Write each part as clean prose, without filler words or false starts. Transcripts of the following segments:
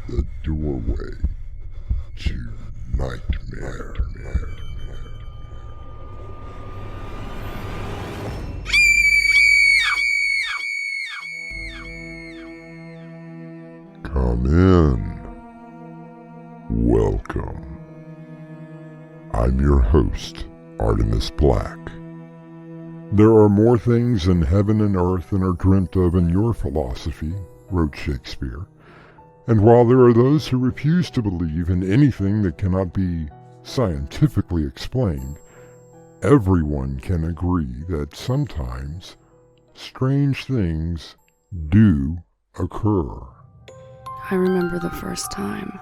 the doorway to nightmare. Come in. Welcome. I'm your host, Artemis Black. There are more things in heaven and earth than are dreamt of in your philosophy, wrote Shakespeare. And while there are those who refuse to believe in anything that cannot be scientifically explained, everyone can agree that sometimes strange things do occur. I remember the first time.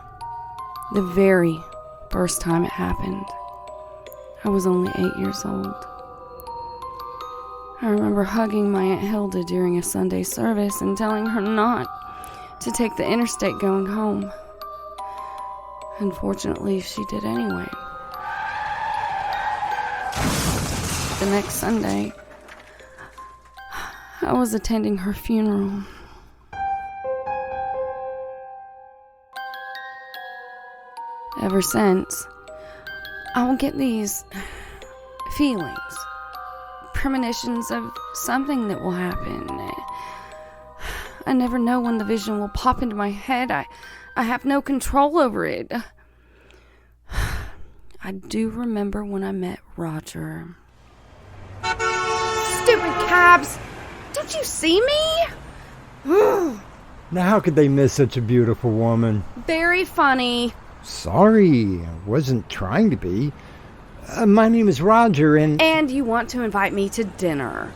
The very first time it happened. I was only 8 years old. I remember hugging my Aunt Hilda during a Sunday service and telling her not to take the interstate going home. Unfortunately, she did anyway. The next Sunday, I was attending her funeral. Ever since, I will get these feelings, premonitions of something that will happen. I never know when the vision will pop into my head. I have no control over it. I do remember when I met Roger. Stupid cabs! Don't you see me? Now how could they miss such a beautiful woman? Very funny. Sorry, I wasn't trying to be. My name is Roger and... And you want to invite me to dinner.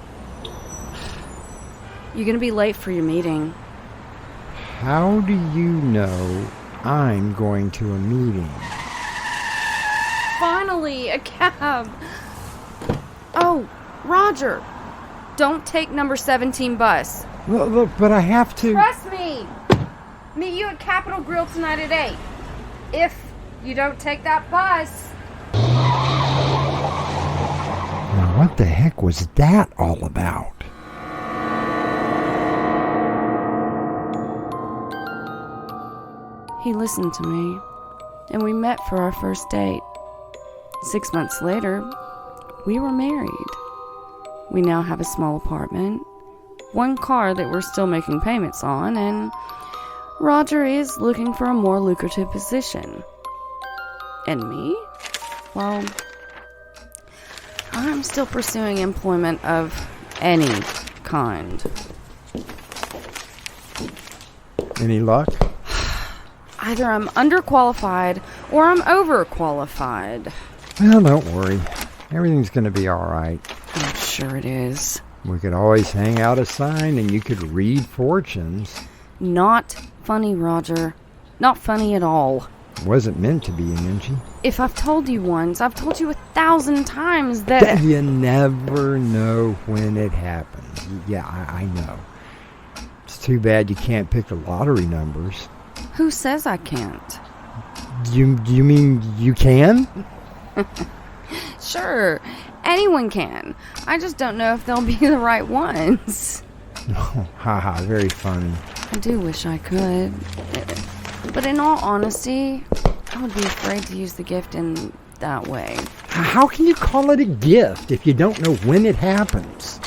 You're gonna be late for your meeting. How do you know I'm going to a meeting? Finally, a cab. Oh, Roger, don't take number 17 bus. Look, but I have to... Trust me. Meet you at Capitol Grill tonight at 8. If you don't take that bus. Now, what the heck was that all about? He listened to me, and we met for our first date. 6 months later, we were married. We now have a small apartment, one car that we're still making payments on, and Roger is looking for a more lucrative position. And me? Well, I'm still pursuing employment of any kind. Any luck? Either I'm underqualified or I'm overqualified. Well, don't worry. Everything's going to be all right. I'm sure it is. We could always hang out a sign and you could read fortunes. Not funny, Roger. Not funny at all. Wasn't meant to be, Angie. If I've told you once, I've told you 1,000 times that... You never know when it happens. Yeah, I know. It's too bad you can't pick the lottery numbers. Who says I can't? You mean you can? Sure, anyone can. I just don't know if they'll be the right ones. Oh, haha, very funny. I do wish I could. But in all honesty, I would be afraid to use the gift in that way. How can you call it a gift if you don't know when it happens?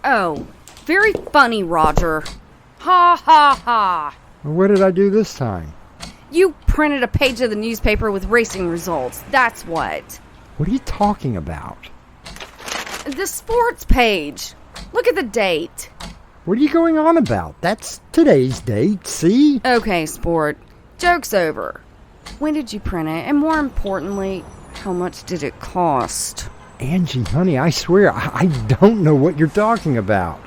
Oh, very funny, Roger. Ha ha ha. What did I do this time? You printed a page of the newspaper with racing results. That's what. What are you talking about? The sports page. Look at the date. What are you going on about? That's today's date, see? Okay, sport. Joke's over. When did you print it? And more importantly, how much did it cost? Angie, honey, I swear, I don't know what you're talking about.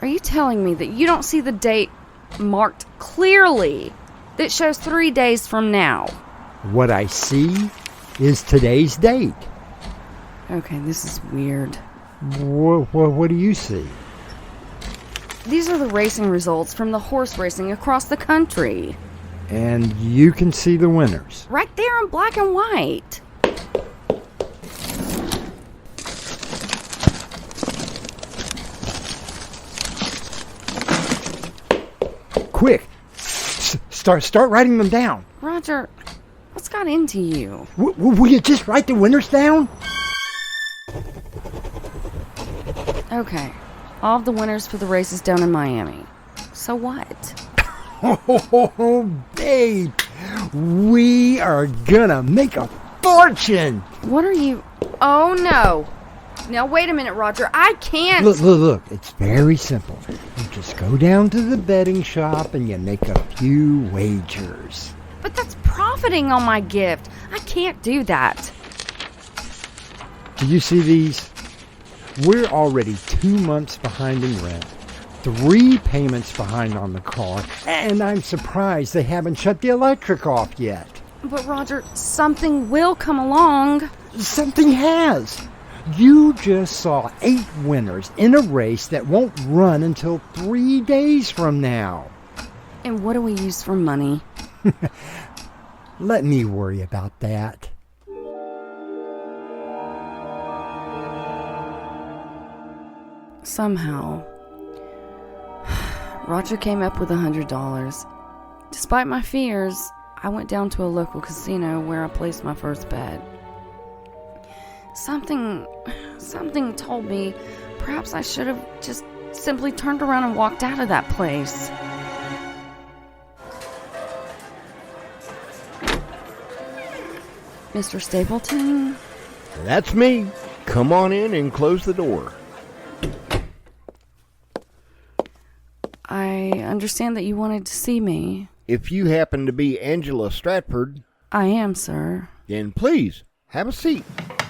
Are you telling me that you don't see the date marked clearly that shows 3 days from now? What I see is today's date. Okay, this is weird. What do you see? These are the racing results from the horse racing across the country. And you can see the winners. Right there in black and white. quick. Start writing them down. Roger, what's got into you? Will you just write the winners down? Okay, all of the winners for the races down in Miami. So what? Oh, babe, we are gonna make a fortune. What are you... Oh, no. Now, wait a minute, Roger. I can't... Look. It's very simple. You just go down to the betting shop and you make a few wagers. But that's profiting on my gift. I can't do that. Do you see these? We're already 2 months behind in rent, 3 payments behind on the car, and I'm surprised they haven't shut the electric off yet. But, Roger, something will come along. Something has. You just saw 8 winners in a race that won't run until 3 days from now. And what do we use for money? Let me worry about that. Somehow, Roger came up with $100. Despite my fears, I went down to a local casino where I placed my first bet. Something told me perhaps I should have just simply turned around and walked out of that place. Mr. Stapleton? That's me. Come on in and close the door. I understand that you wanted to see me. If you happen to be Angela Stratford, I am, sir. then please have a seat.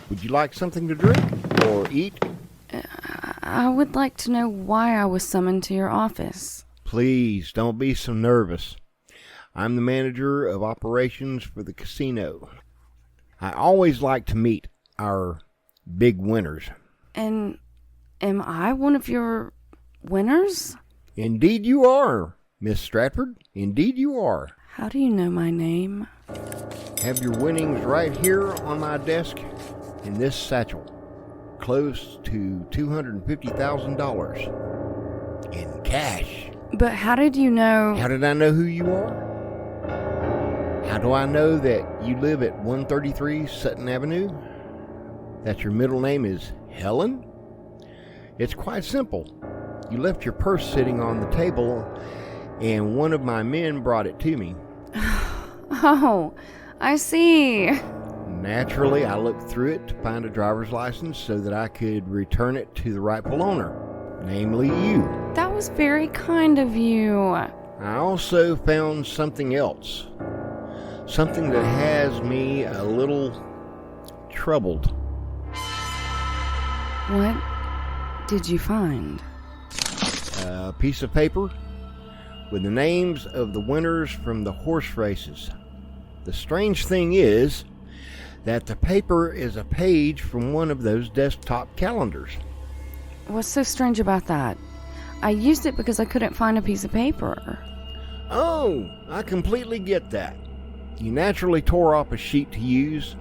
Would you like something to drink or eat? I would like to know why I was summoned to your office. Please don't be so nervous. I'm the manager of operations for the casino. I always like to meet our big winners. And am I one of your winners? Indeed you are, Miss Stratford. Indeed you are. How do you know my name? Have your winnings right here on my desk in this satchel. Close to $250,000 in cash. But how did you know... How did I know who you are? How do I know that you live at 133 Sutton Avenue? That your middle name is Helen? It's quite simple. You left your purse sitting on the table, and one of my men brought it to me. Oh, I see. Naturally, I looked through it to find a driver's license so that I could return it to the rightful owner, namely you. That was very kind of you. I also found something else. Something that has me a little troubled. What did you find? A piece of paper with the names of the winners from the horse races. The strange thing is that the paper is a page from one of those desktop calendars. What's so strange about that? I used it because I couldn't find a piece of paper. Oh, I completely get that. You naturally tore off a sheet to use.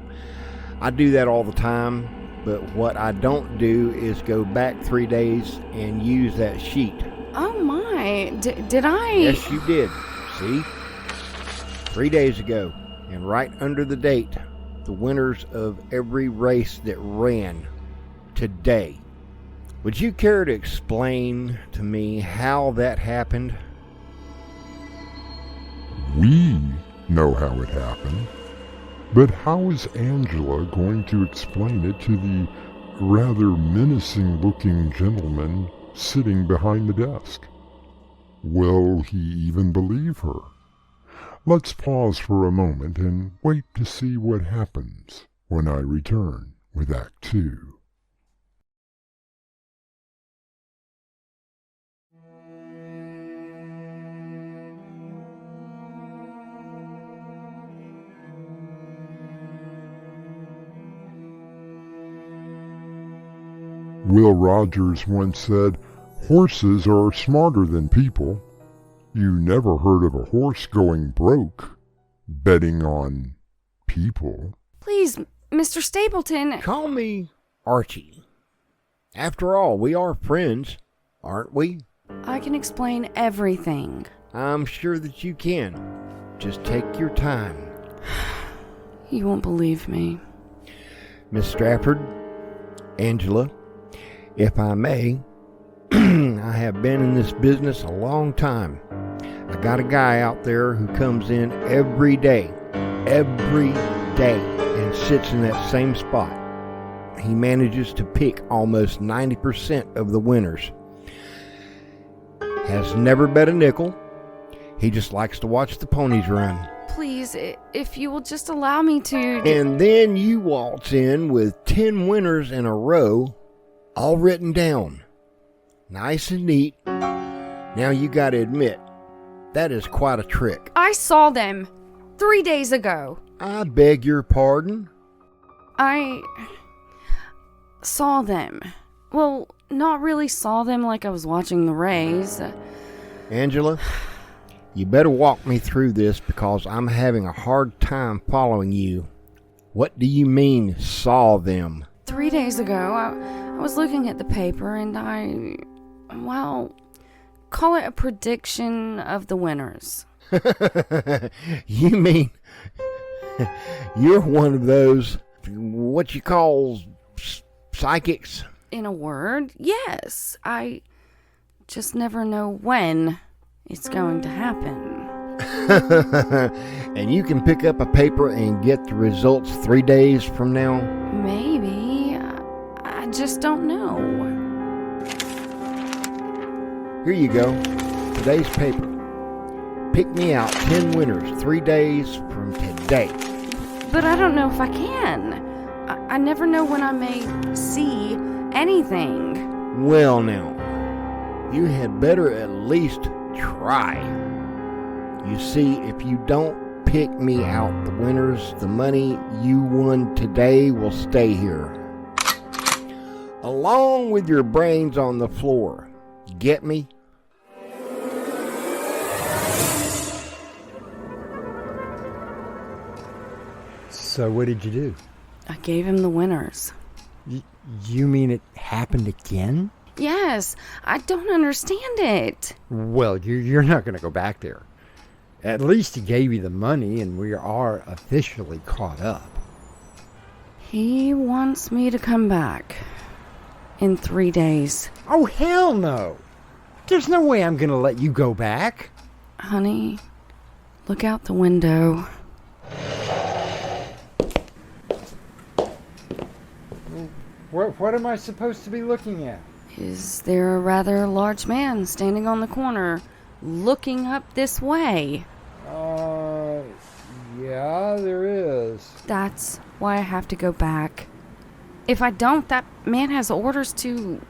I do that all the time, but what I don't do is go back 3 days and use that sheet. Oh my, did I? Yes, you did. See? 3 days ago, and right under the date, the winners of every race that ran today. Would you care to explain to me how that happened? We know how it happened, but how is Angela going to explain it to the rather menacing-looking gentleman sitting behind the desk? Will he even believe her? Let's pause for a moment and wait to see what happens when I return with Act 2. Will Rogers once said, "Horses are smarter than people." You never heard of a horse going broke betting on people. Please, Mr. Stapleton. Call me Archie. After all, we are friends, aren't we? I can explain everything. I'm sure that you can. Just take your time. You won't believe me. Miss Stafford, Angela, if I may, I have been in this business a long time. I got a guy out there who comes in every day, and sits in that same spot. He manages to pick almost 90% of the winners. Has never bet a nickel. He just likes to watch the ponies run. Please, if you will just allow me to... And then you waltz in with 10 winners in a row, all written down. Nice and neat. Now you gotta admit, that is quite a trick. I saw them 3 days ago. I beg your pardon? I saw them. Well, not really saw them like I was watching the Rays. Angela, you better walk me through this because I'm having a hard time following you. What do you mean, saw them? 3 days ago, I was looking at the paper and call it a prediction of the winners. You mean you're one of those, what you call, psychics? In a word, yes. I just never know when it's going to happen. And you can pick up a paper and get the results 3 days from now? Maybe. I just don't know. Here you go. Today's paper. Pick me out 10 winners 3 days from today. But I don't know if I can. I never know when I may see anything. Well now, you had better at least try. You see, if you don't pick me out the winners, the money you won today will stay here, along with your brains on the floor. Get me? So what did you do? I gave him the winners. You mean it happened again? Yes, I don't understand it. Well, you're not going to go back there. At least he gave you the money and we are officially caught up. He wants me to come back in 3 days. Oh, hell no. There's no way I'm going to let you go back. Honey, look out the window. What am I supposed to be looking at? Is there a rather large man standing on the corner, looking up this way? Yeah, there is. That's why I have to go back. If I don't, that man has orders to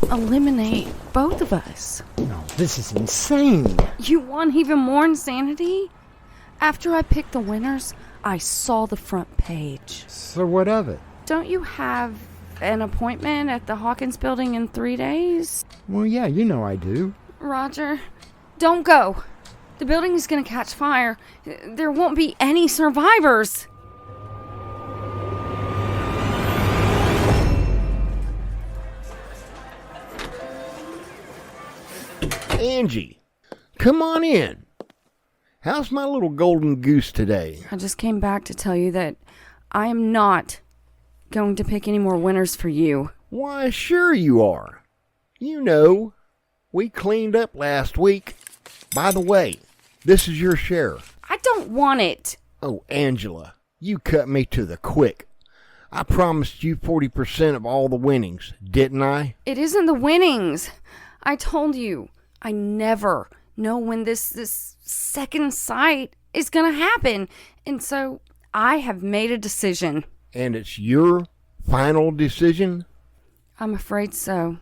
eliminate both of us. No, this is insane. You want even more insanity? After I picked the winners, I saw the front page. So what of it? Don't you have an appointment at the Hawkins building in 3 days? Well, yeah, you know I do. Roger, don't go. The building is going to catch fire. There won't be any survivors. Angie, come on in. How's my little golden goose today? I just came back to tell you that I am not going to pick any more winners for you. Why, sure you are. You know, we cleaned up last week. By the way, this is your share. I don't want it. Oh, Angela, you cut me to the quick. I promised you 40% of all the winnings, didn't I? It isn't the winnings. I told you, I never know when this second sight is going to happen. And so I have made a decision. And it's your final decision? I'm afraid so.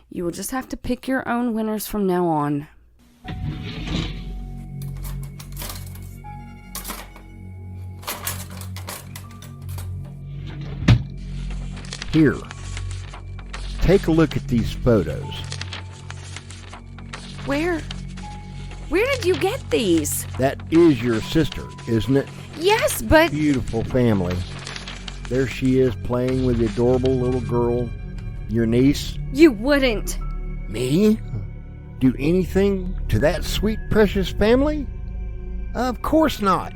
You will just have to pick your own winners from now on. Here, take a look at these photos. Where did you get these? That is your sister, isn't it? Yes, but... Beautiful family. There she is playing with the adorable little girl, your niece. You wouldn't. Me? do anything to that sweet, precious family? Of course not.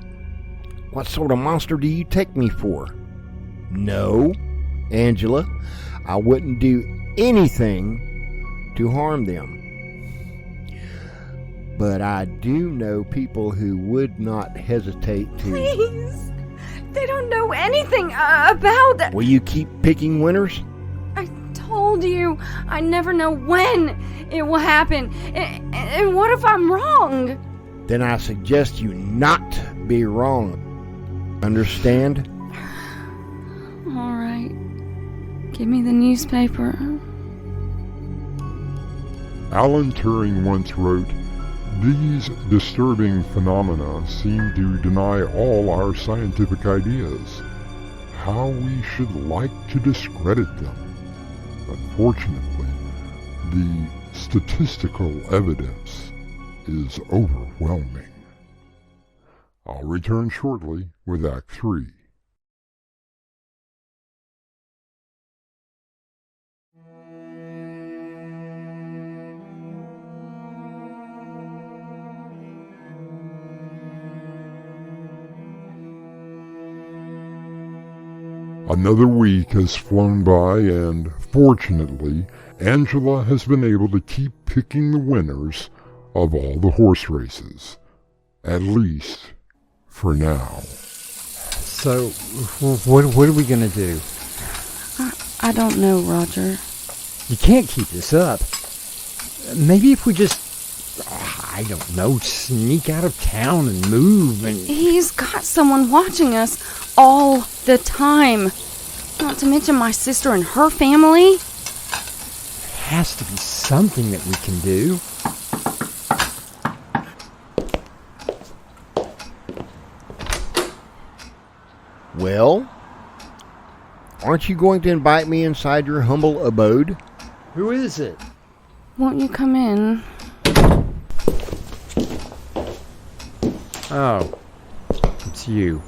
What sort of monster do you take me for? No, Angela, I wouldn't do anything to harm them. But I do know people who would not hesitate to... Please! They don't know anything about that. Will you keep picking winners? I told you, I never know when it will happen. And what if I'm wrong? Then I suggest you not be wrong. Understand? All right. Give me the newspaper. Alan Turing once wrote, "These disturbing phenomena seem to deny all our scientific ideas. How we should like to discredit them. Unfortunately, the statistical evidence is overwhelming." I'll return shortly with Act 3. Another week has flown by, and fortunately, Angela has been able to keep picking the winners of all the horse races. At least, for now. So, what are we going to do? I don't know, Roger. You can't keep this up. Maybe if we just, I don't know, sneak out of town and move and... He's got someone watching us all the time. Not to mention my sister and her family. Has to be something that we can do. Well, aren't you going to invite me inside your humble abode? Who is it? Won't you come in? Oh, it's you.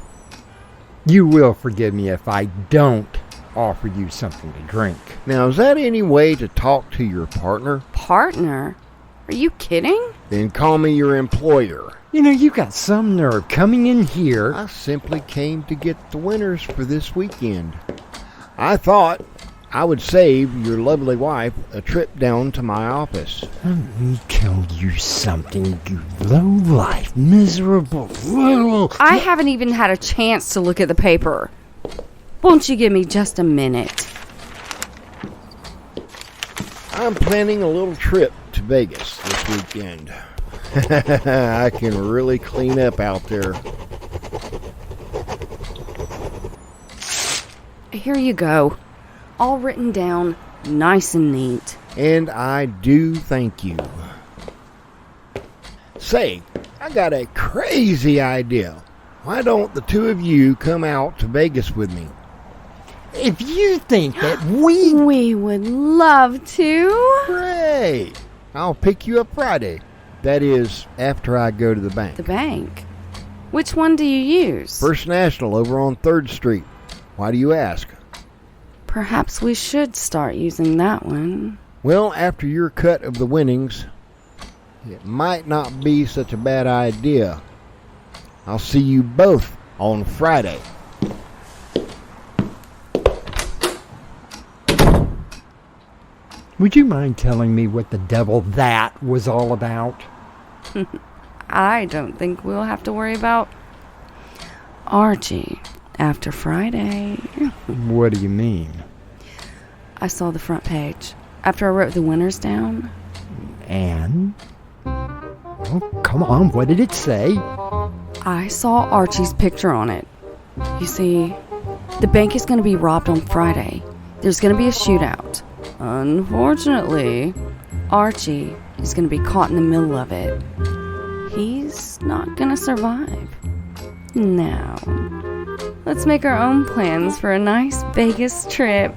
You will forgive me if I don't offer you something to drink. Now, is that any way to talk to your partner? Partner? Are you kidding? Then call me your employer. You know, you got some nerve coming in here. I simply came to get the winners for this weekend. I thought I would save your lovely wife a trip down to my office. Let me tell you something, you low-life, miserable little... I haven't even had a chance to look at the paper. Won't you give me just a minute? I'm planning a little trip to Vegas this weekend. I can really clean up out there. Here you go. All written down, nice and neat. And I do thank you. Say, I got a crazy idea. Why don't the two of you come out to Vegas with me? If you think that we... We would love to. Great! I'll pick you up Friday. That is, after I go to the bank. The bank? Which one do you use? First National over on 3rd Street. Why do you ask? Perhaps we should start using that one. Well, after your cut of the winnings, it might not be such a bad idea. I'll see you both on Friday. Would you mind telling me what the devil that was all about? I don't think we'll have to worry about Archie after Friday. What do you mean? I saw the front page after I wrote the winners down. And? Oh, come on, what did it say? I saw Archie's picture on it. You see, the bank is going to be robbed on Friday. There's going to be a shootout. Unfortunately, Archie is going to be caught in the middle of it. He's not going to survive. Now, let's make our own plans for a nice Vegas trip,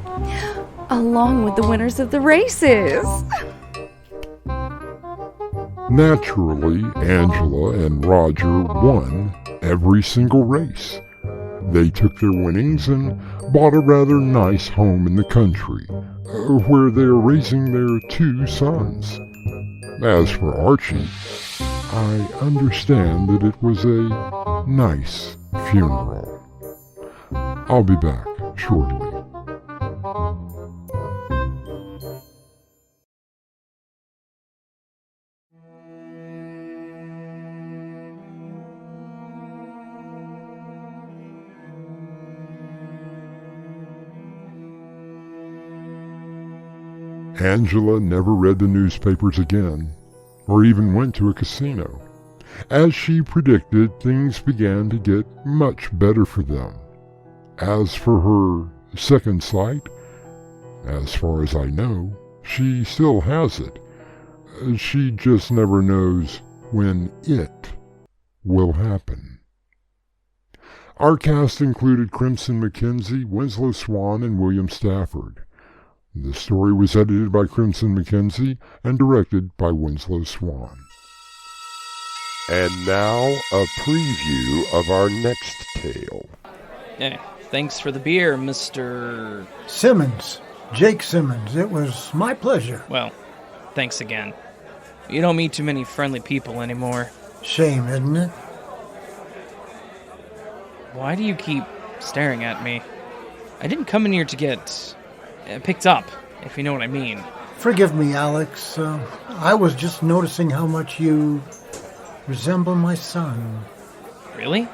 along with the winners of the races. Naturally, Angela and Roger won every single race. They took their winnings and bought a rather nice home in the country, where they are raising their 2 sons. As for Archie, I understand that it was a nice funeral. I'll be back shortly. Angela never read the newspapers again, or even went to a casino. As she predicted, things began to get much better for them. As for her second sight, as far as I know, she still has it. She just never knows when it will happen. Our cast included Crimson McKenzie, Winslow Swan, and William Stafford. The story was edited by Crimson McKenzie and directed by Winslow Swan. And now, a preview of our next tale. Hey, thanks for the beer, Mr. Simmons. Jake Simmons. It was my pleasure. Well, thanks again. You don't meet too many friendly people anymore. Shame, isn't it? Why do you keep staring at me? I didn't come in here to get picked up, if you know what I mean. Forgive me, Alex. I was just noticing how much you resemble my son. Really?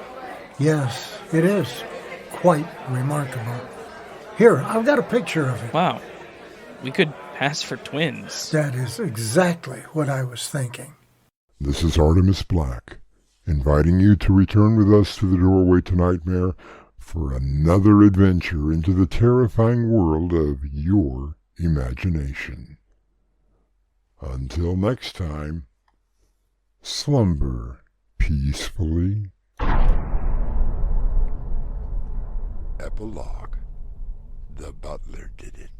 Yes, it is. Quite remarkable. Here, I've got a picture of it. Wow. We could pass for twins. That is exactly what I was thinking. This is Artemis Black, inviting you to return with us to the Doorway to Nightmare for another adventure into the terrifying world of your imagination. Until next time, slumber peacefully. Epilogue. The butler did it.